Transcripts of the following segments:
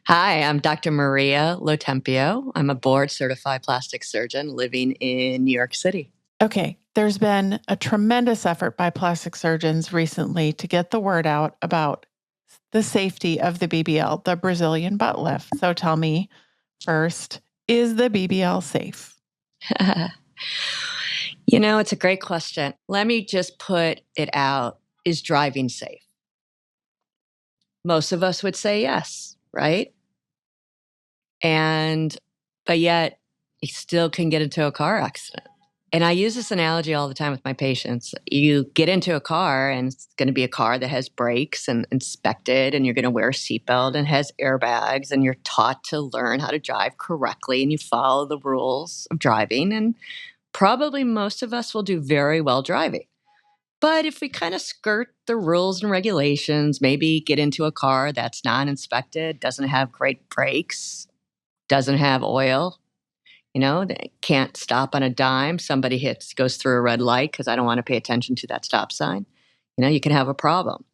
Hi, I'm Dr. Maria LoTempio. I'm a board certified plastic surgeon living in New York City. Okay, there's been a tremendous effort by plastic surgeons recently to get the word out about the safety of the BBL, the Brazilian butt lift. So tell me first, is the BBL safe? It's a great question. Let me just put it out. Is driving safe? Most of us would say yes, right? But yet you still can get into a car accident. And I use this analogy all the time with my patients. You get into a car and it's going to be a car that has brakes and inspected, and you're going to wear a seatbelt and has airbags, and you're taught to learn how to drive correctly, and you follow the rules of driving. And probably most of us will do very well driving. But if we kind of skirt the rules and regulations, maybe get into a car that's non inspected, doesn't have great brakes, doesn't have oil, they can't stop on a dime. Somebody goes through a red light because I don't want to pay attention to that stop sign. You can have a problem.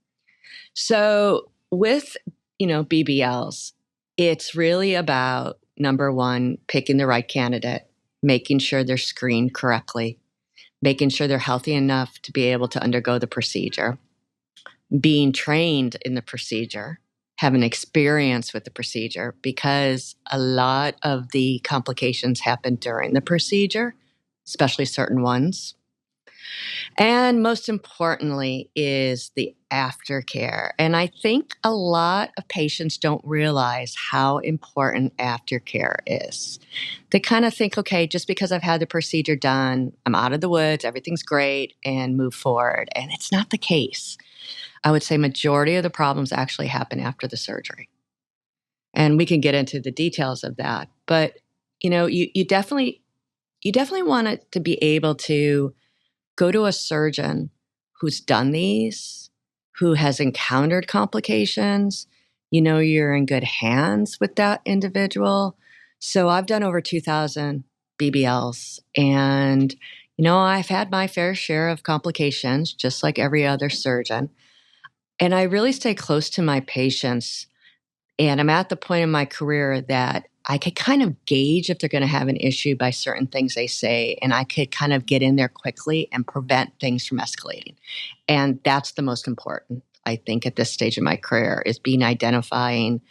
So with, BBLs, it's really about number one, picking the right candidate, making sure they're screened correctly, making sure they're healthy enough to be able to undergo the procedure, being trained in the procedure, having experience with the procedure, because a lot of the complications happen during the procedure, especially certain ones. And most importantly is the aftercare. And I think a lot of patients don't realize how important aftercare is. They kind of think, okay, just because I've had the procedure done, I'm out of the woods, everything's great, and move forward. And it's not the case. I would say majority of the problems actually happen after the surgery. And we can get into the details of that. But, you definitely want it to be able to go to a surgeon who's done these, who has encountered complications. You're in good hands with that individual. So I've done over 2,000 BBLs, and, I've had my fair share of complications, just like every other surgeon. And I really stay close to my patients. And I'm at the point in my career that I could kind of gauge if they're going to have an issue by certain things they say. And I could kind of get in there quickly and prevent things from escalating. And that's the most important, I think, at this stage of my career, is identifying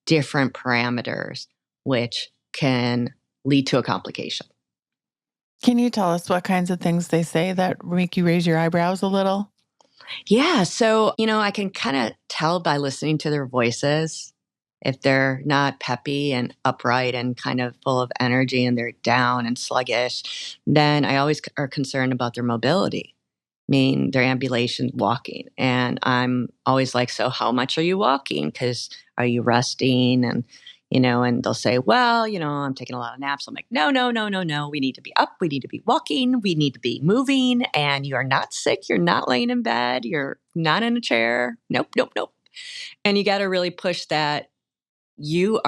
different parameters which can lead to a complication. Can you tell us what kinds of things they say that make you raise your eyebrows a little? Yeah. So, I can kind of tell by listening to their voices if they're not peppy and upright and kind of full of energy and they're down and sluggish. Then I always are concerned about their mobility, meaning their ambulation walking. And I'm always like, so how much are you walking? Because are you resting? And they'll say, well, I'm taking a lot of naps. I'm like, no, no, no, no, no. We need to be up. We need to be walking. We need to be moving. And you are not sick. You're not laying in bed. You're not in a chair. Nope, nope, nope. And you got to really push that you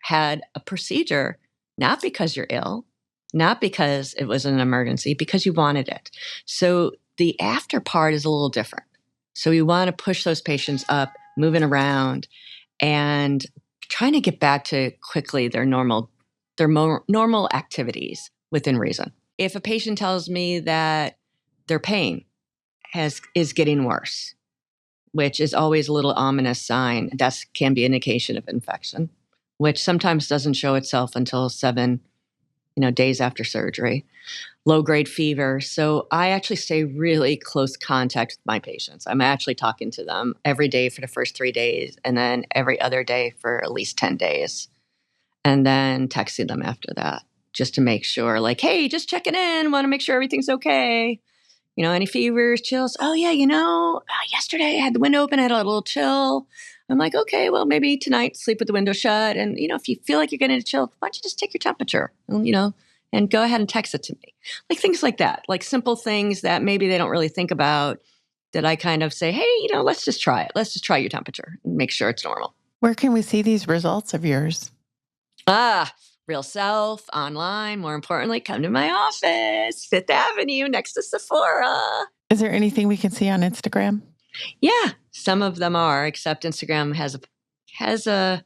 had a procedure, not because you're ill, not because it was an emergency, because you wanted it. So the after part is a little different. So we want to push those patients up, moving around, and trying to get back to quickly their more normal activities within reason. If a patient tells me that their pain is getting worse, which is always a little ominous sign, that can be an indication of infection, which sometimes doesn't show itself until 7 days after surgery. Low-grade fever. So I actually stay really close contact with my patients. I'm actually talking to them every day for the first 3 days, and then every other day for at least 10 days. And then texting them after that, just to make sure, like, hey, just checking in, want to make sure everything's okay. Any fevers, chills? Oh, yeah, yesterday I had the window open, I had a little chill. I'm like, okay, well, maybe tonight sleep with the window shut. And, if you feel like you're getting a chill, why don't you just take your temperature, and go ahead and text it to me. Like things like that, like simple things that maybe they don't really think about, that I kind of say, hey, let's just try it. Let's just try your temperature and make sure it's normal. Where can we see these results of yours? Real Self, online. More importantly, come to my office, Fifth Avenue, next to Sephora. Is there anything we can see on Instagram? Yeah, some of them are, except Instagram has a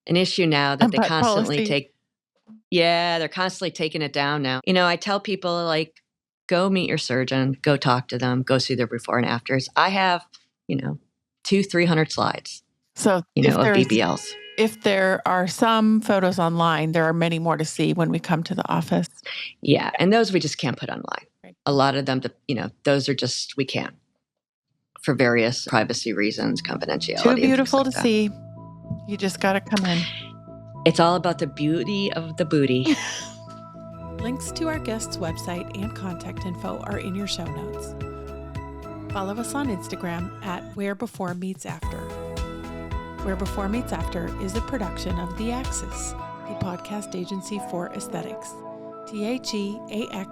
an issue now that they Butt constantly policy. they're constantly taking it down now. I tell people, like, go meet your surgeon, go talk to them, go see their before and afters. I have, 200-300 slides, So of BBLs. if there are some photos online, there are many more to see when we come to the office. Yeah. And those we just can't put online. Right. A lot of them, those are just, we can't, for various privacy reasons, confidentiality. Too beautiful like to see. You just got to come in. It's all about the beauty of the booty. Links to our guest's website and contact info are in your show notes. Follow us on Instagram at Where Before Meets After. Where Before Meets After is a production of The Axis, the podcast agency for aesthetics. TheAxis.io.